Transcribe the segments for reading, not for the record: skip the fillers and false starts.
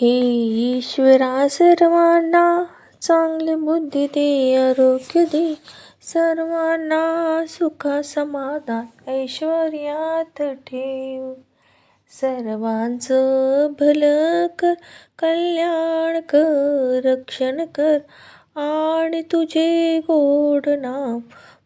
हे ईश्वरा सर्वांना चांगली बुद्धी दे, आरोग्य दे, सर्वांना सुख समाधान ऐश्वर्यात ठेव. सर्वांचं भलं कर, कल्याण कर, रक्षण कर आणि तुझे गोड नाम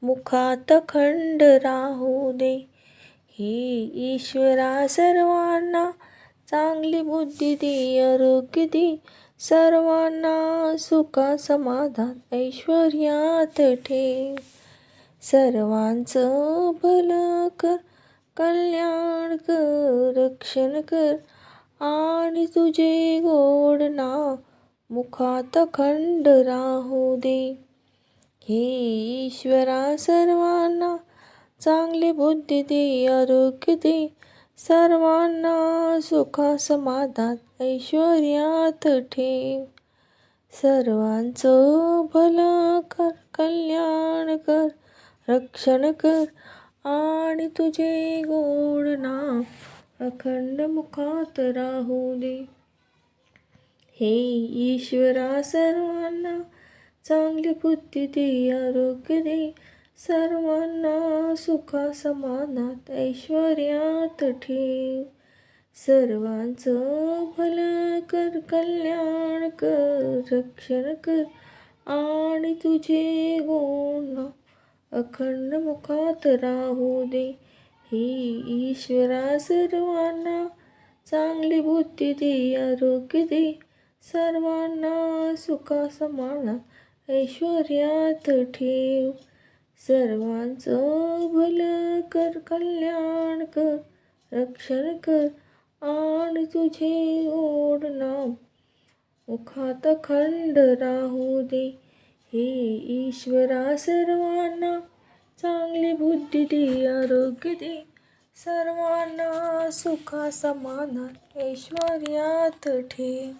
मुखात अखंड राहू दे. हे ईश्वरा सर्वांना चांगली बुद्धी दे, आरोग्य दे, सर्वांना सुख समाधान ऐश्वर्यात ठेव. सर्वांचं भलं कर, कल्याण कर, रक्षण कर आणि तुझे गोड नाव मुखात अखंड राहू दे. हे ईश्वरा सर्वांना चांगली बुद्धी दे, आरोग्य दे, सर्वांना सुख समाधान ऐश्वर्यात ठेव. सर्वांचं भलं कर, कल्याण कर, रक्षण कर आणि तुझे गोड नाम अखंड मुखात राहू दे. हे ईश्वरा सर्वांना चांगली बुद्धी दे, आरोग्य दे, सर्वांना सुख समाधान ऐश्वर्यात ठेव. सर्वांचं भलं कर, कल्याण कर, रक्षण कर आणि तुझे गोड नाम अखंड मुखात राहू दे. हे ईश्वरा सर्वांना चांगली बुद्धी दे, आरोग्य दे, सर्वांना सुख समाधान ऐश्वर्यात ठेव. सर्वांचं भलं कर, कल्याण कर, रक्षण कर आणि तुझे गोड नाम मुखात अखंड राहू दे. हे ईश्वरा सर्वांना चांगली बुद्धी दे, आरोग्य दे, सर्वांना सुख समाधान ऐश्वर्यात ठेव.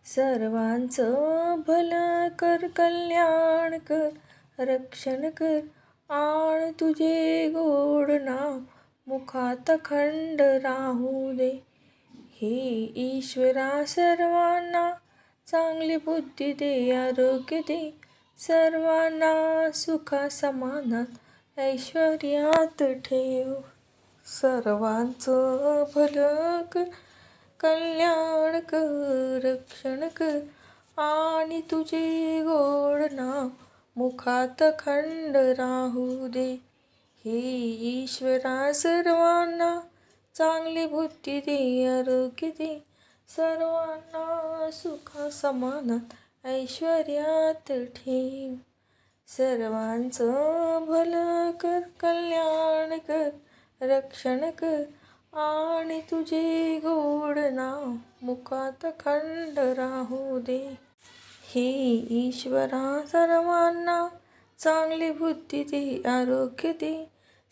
सर्वांचं भलं कर, कल्याण कर, रक्षण कर आणि तुझे गोड नाम मुखात अखंड राहू दे. हे ईश्वरा सर्वांना चांगली बुद्धी दे, आरोग्य दे, सर्वांना सुख समाधान ऐश्वर्यात ठेव. सर्वांचं भलं कर, कल्याण कर, रक्षण कर आणि तुझे गोड नाम मुखात अखंड राहू दे. हे ईश्वरा सर्वांना चांगली बुद्धी दे, आरोग्य दे, सर्वांना सुख समाधान ऐश्वर्यात ठेव. सर्वांचं भलं कर, कल्याण कर, रक्षण कर आणि तुझे गोड नाम मुखात अखंड राहू दे. हे ईश्वरा सर्वांना चांगली बुद्धी दे, आरोग्य दे,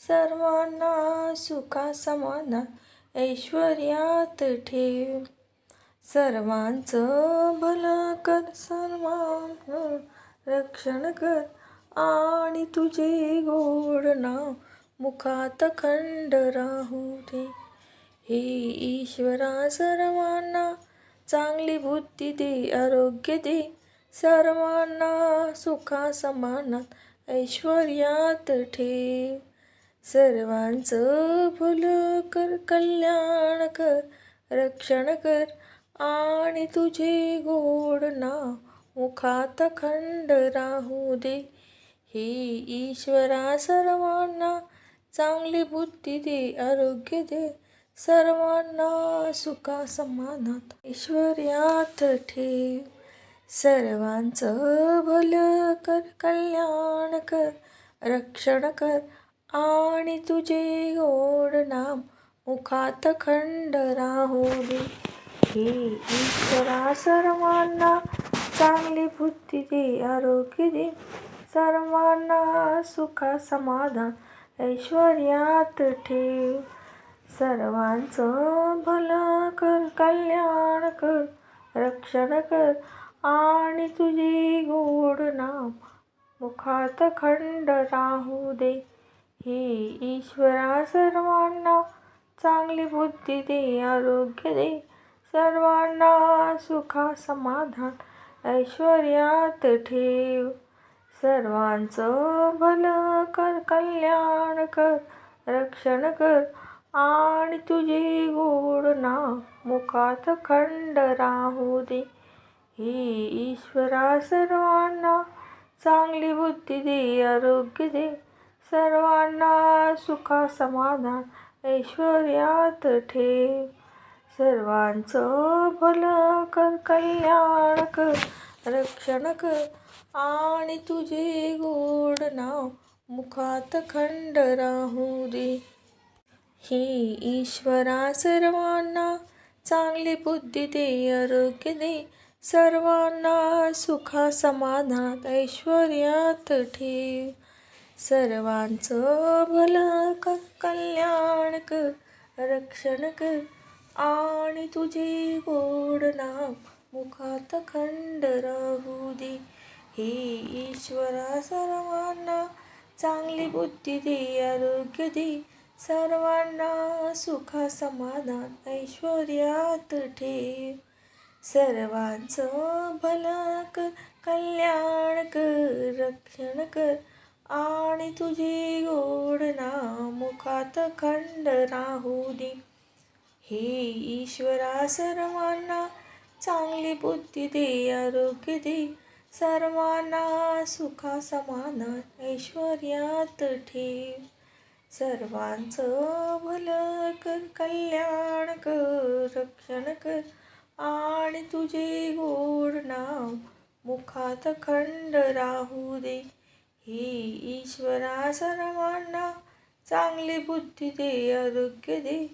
सर्वांना सुख समाधान ऐश्वर्यात ठेव. सर्वांचं भलं कर, सर्वांना रक्षण कर आणि तुझे गोड नाम मुखात अखंड राहू दे. हे ईश्वरा सर्वांना चांगली बुद्धी दे, आरोग्य दे, सर्वांना सुख समाधान ऐश्वर्यात ठेव. सर्वांचं भलं कर, कल्याण कर, रक्षण कर आणि तुझे गोड नाम मुखात अखंड राहू दे. हे ईश्वरा सर्वांना चांगली बुद्धी दे, आरोग्य दे, सर्वांना सुख समाधान ऐश्वर्यात ठेव. सर्वांचं भलं कर, कल्याण कर, रक्षण कर आणि तुझे गोड नाम मुखात अखंड राहू दे. हे ईश्वरा सर्वांना चांगली बुद्धी दे, आरोग्य दे, सर्वांना सुख समाधान ऐश्वर्यात ठेव. सर्वांचं भलं कर, कल्याण कर, रक्षण कर आणि तुझे गोड नाम मुखात अखंड राहू दे. हे ईश्वरा सर्वांना चांगली बुद्धी दे, आरोग्य दे, सर्वांना सुखा समाधान ऐश्वर्यात ठेव. सर्वांचं भलं कर, कल्याण कर, रक्षण कर आणि तुझे गोड नाम मुखात खंड राहू दे. हे ईश्वरा सर्वांना चांगली बुद्धी दे, आरोग्य दे. सर्वांना सुखा समाधान ऐश्वर्यात ठेव. सर्वांचं भलं कर, कल्याण कर, रक्षण कर आणि तुझे गोड नाव मुखात खंड राहू दे. हे ईश्वरा सर्वांना चांगली बुद्धी दे, आरोग्य दे. सर्वांना सुखा समाधानात ऐश्वर्यात ठेव. सर्वांचं भलं कर, कल्याण कर, रक्षण कर आणि तुझे गोड नाम मुखात खंड राहू दे. हे ईश्वरा सर्वांना चांगली बुद्धी दे, आरोग्य दे. सर्वांना सुखा समाधान ऐश्वर्यात ठेव. सर्वांचं भलं कर, कल्याण कर, रक्षण कर आणि तुझे गोड नाम मुखात खंड राहू दे. हे ईश्वरा सर्वांना चांगली बुद्धी दे, आरोग्य दे. सर्वांना सुखा समाधान ऐश्वर्यात ठेव. सर्वांचं भलं कर, कल्याण कर, रक्षण कर आणि तुझे गोड नाव मुखात खंड राहू दे. हे ईश्वरा सर्वांना चांगली बुद्धी दे, आरोग्य दे.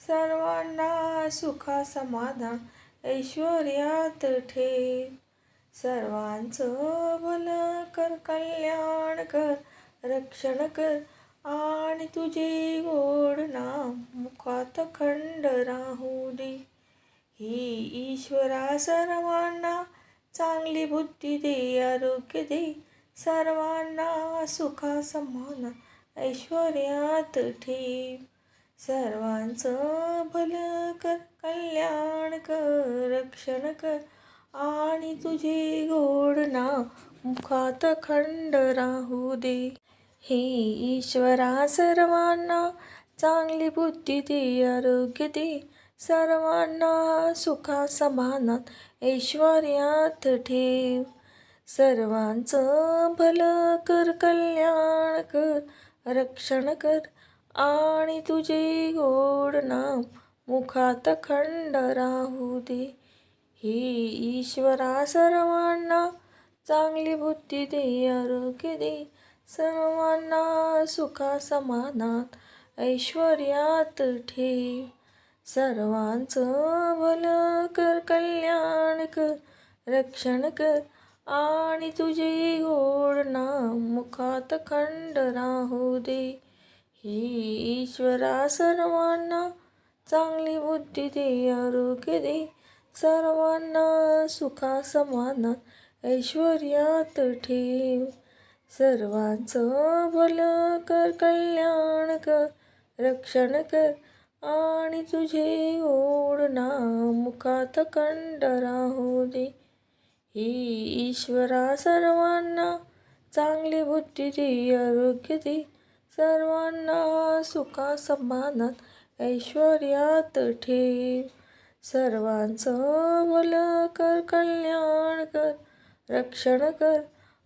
सर्वांना सुखा समाधान ऐश्वर्यात ठेव. सर्वांचं भलं कर, कल्याण कर, रक्षण कर आणि तुझे गोड नाम मुखात खंड राहू दे. हे ईश्वरा सर्वांना चांगली बुद्धी दे, आरोग्य दे. सर्वांना सुखा समाधान ऐश्वर्यात ठेव. सर्वांचं भलं कर, कल्याण कर, रक्षण कर आणि तुझे गोड नाव मुखात खंड राहू दे. हे ईश्वरा सर्वांना चांगली बुद्धी दे, आरोग्य दे. सर्वांना सुखा समाधानात ऐश्वर्यात ठेव. सर्वांचं भलं कर, कल्याण कर, रक्षण कर आणि तुझे गोड नाम मुखात खंड राहू दे. हे ईश्वरा सर्वांना चांगली बुद्धी दे, आरोग्य दे. सर्वांना सुखा समाधानात ऐश्वर्यात ठेव. सर्वांचं भलं कर, कल्याण कर, रक्षण कर आणि तुझे गोड नाम मुखात खंड राहू दे. हे ईश्वरा सर्वांना चांगली बुद्धी दे, आरोग्य दे. सर्वांना सुखा समाधानात ऐश्वर्यात ठेव. सर्वांचं भलं कर, कल्याण कर, रक्षण कर आणि तुझे गोड नाम मुखात खंड राहू दे. हे ईश्वरा सर्वांना चांगली बुद्धी दे, आरोग्य दे. सर्वांना सुखा समाधानात ऐश्वर्यात ठेव. सर्वांचं भलं कर, कल्याण कर, रक्षण कर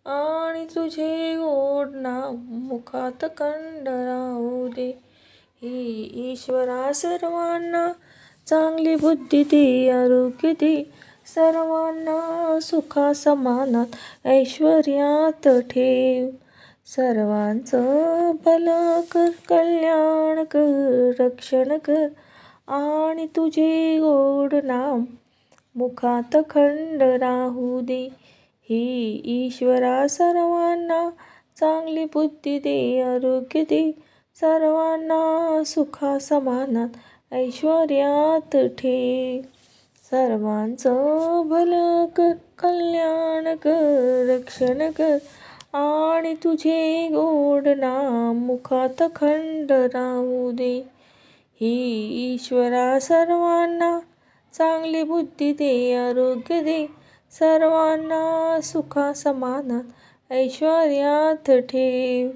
आणि तुझे गोड नाम मुखात खंड राहू दे. हे ईश्वरा सर्वांना चांगली बुद्धी दे, आरोग्य दे. सर्वांना सुखा समाधानात ऐश्वर्यात ठेव. सर्वांचं भलं कर, कल्याण कर, रक्षण कर आणि तुझे गोड नाम मुखात खंड राहू दे. हे ईश्वरा सर्वांना चांगली बुद्धी दे, आरोग्य दे. सर्वांना सुखा समाधानात ऐश्वर्यात ठेव. सर्वांचं भलं कर, कल्याण कर, रक्षण कर आणि तुझे गोड नाम मुखात खंड राहू दे. हे ईश्वरा सर्वांना चांगली बुद्धी दे, आरोग्य दे, सर्वांना सुखा समाधान ऐश्वर्यात ठेव.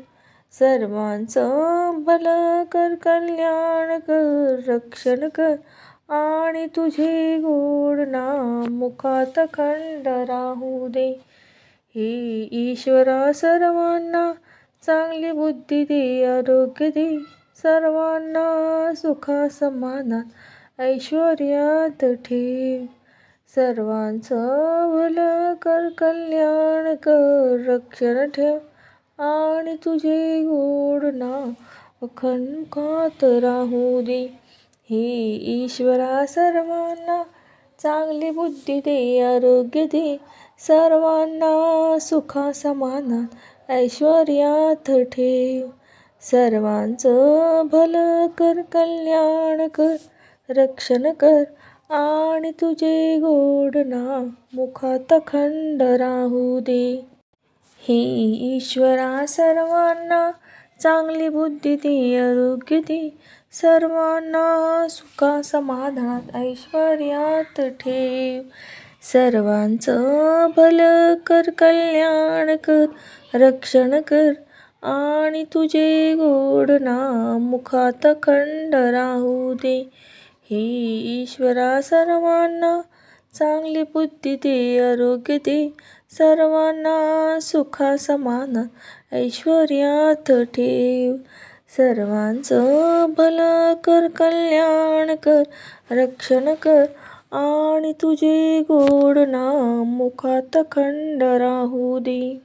सर्वांचं भलं कर, कल्याण कर, रक्षण कर, आणि तुझे गोड नाम मुखात खंड राहू दे. हे ईश्वरा सर्वांना चांगली बुद्धी दे, आरोग्य दे, सर्वांना सुखा समाधान ऐश्वर्यात ठेव. सर्वांचं भलं कर, कल्याण कर, रक्षण ठेव, आणि तुझे गोड नाम मुखात राहू दे. हे ईश्वरा सर्वांना चांगली बुद्धी दे, आरोग्य दे, सर्वांना सुखा समाधान ऐश्वर्यात ठेव. सर्वांचं भलं कर, कल्याण कर, रक्षण कर, आणि तुझे गोड नाम मुखात खंड राहू दे. हे ईश्वरा सर्वांना चांगली बुद्धी दे, आरोग्य दे, सर्वांना सुखा समाधानात ऐश्वर्यात ठेव. सर्वांचं भलं कर, कल्याण कर, रक्षण कर, आणि तुझे गोड नाम मुखात खंड राहू दे. हे ईश्वरा सर्वांना चांगली बुद्धी दे, आरोग्य दे, सर्वांना सुखा समाधान ऐश्वर्यात ठेव. सर्वांचं भलं कर, कल्याण कर, रक्षण कर, आणि तुझे गोड नाम मुखात खंड राहू दे.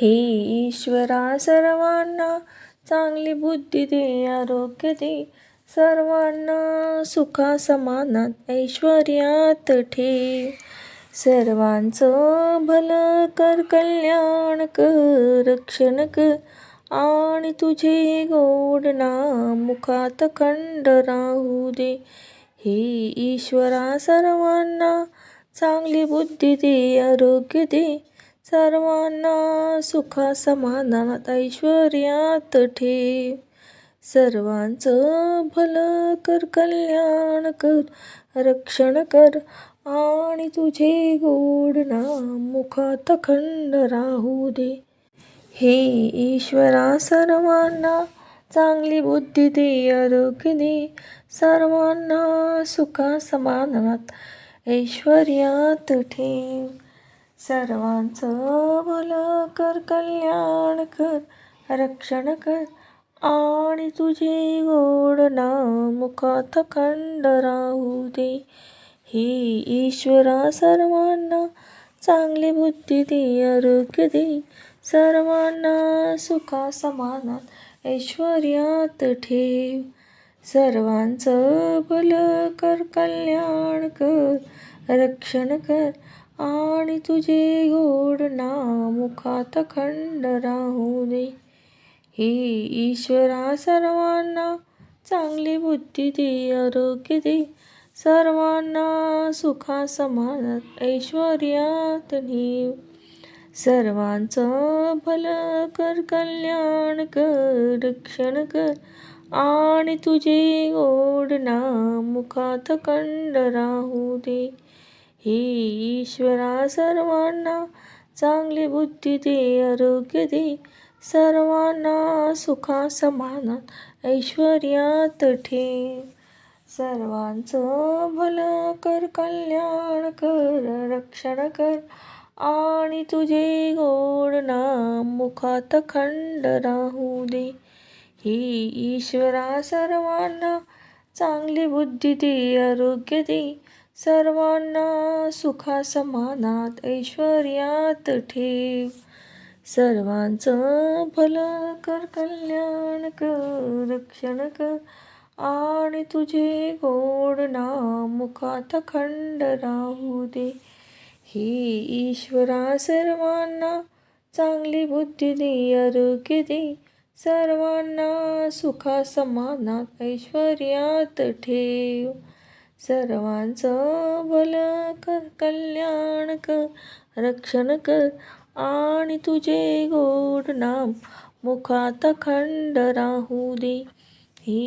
हे ईश्वरा सर्वांना चांगली बुद्धी दे, आरोग्य दे, सर्वांना सुखा समाधान ऐश्वर्यात ठेव. सर्वांचं भलं कर, कल्याण कर, रक्षण कर, आणि तुझे गोड नाम मुखात खंड राहू दे. हे ईश्वरा सर्वांना चांगली बुद्धी दे, आरोग्य दे, सर्वांना सुखा समाधानात ऐश्वर्यात ठेव. सर्वांचं भलं कर, कल्याण कर, रक्षण कर, आणि तुझे गोड नाम मुखात खंड राहू दे. हे ईश्वरा सर्वांना चांगली बुद्धी दे, आरोग्य दे, सर्वांना सुखा समाधानात ऐश्वर्यात ठेव. सर्वांचं भलं कर, कल्याण कर, रक्षण कर, आणि तुझे गोड नाम मुखात खंड राहू दे. हे ईश्वरा सर्वांना चांगली बुद्धी दे, आरोग्य दे, सर्वांना सुखा समाधान ऐश्वर्यात ठेव. सर्वांचं भलं कर, कल्याण कर, रक्षण कर, आणि तुझे गोड नाम मुखात खंड राहू दे. हे ईश्वरा सर्वांना चांगली बुद्धी दे, आरोग्य दे, सर्वांना सुखा समाधान ऐश्वर्यात ठेव. सर्वांचं भलं कर, कल्याण कर, रक्षण कर, आणि तुझे गोड नाम मुखात खंड राहू दे. हे ईश्वरा सर्वांना चांगली बुद्धी दे, आरोग्य दे, सर्वांना सुखा समाधान ऐश्वर्यात ठेव. सर्वांचं भलं कर, कल्याण कर, रक्षण कर, आणि तुझे गोड नाम मुखात खंड राहू दे. हे ईश्वरा सर्वांना चांगली बुद्धी दे, आरोग्य दे, सर्वांना सुखा समाधानात ऐश्वर्यात ठेव. सर्वांचं भलं कर, कल्याण कर, रक्षण कर, आणि तुझे गोड नाम मुखात खंड राहू दे. हे ईश्वरा सर्वांना चांगली बुद्धी दे, आरोग्य दे, सर्वांना सुखा समाधानात ऐश्वर्यात ठेव. सर्वांचं भलं कर, कल्याण कर, रक्षण कर, आणि तुझे गोड नाम मुखात खंड राहू दे. हे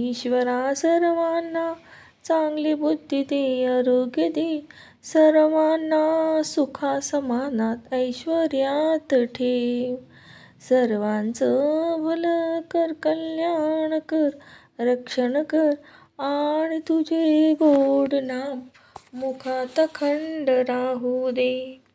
ईश्वरा सर्वांना चांगली बुद्धी दे, आरोग्य दे, सर्वांना सुखा समानात ऐश्वर्यात ठेव. सर्वांचं भलं कर, कल्याण कर, रक्षण कर आणि तुझे गोड नाम मुखात अखंड राहू दे.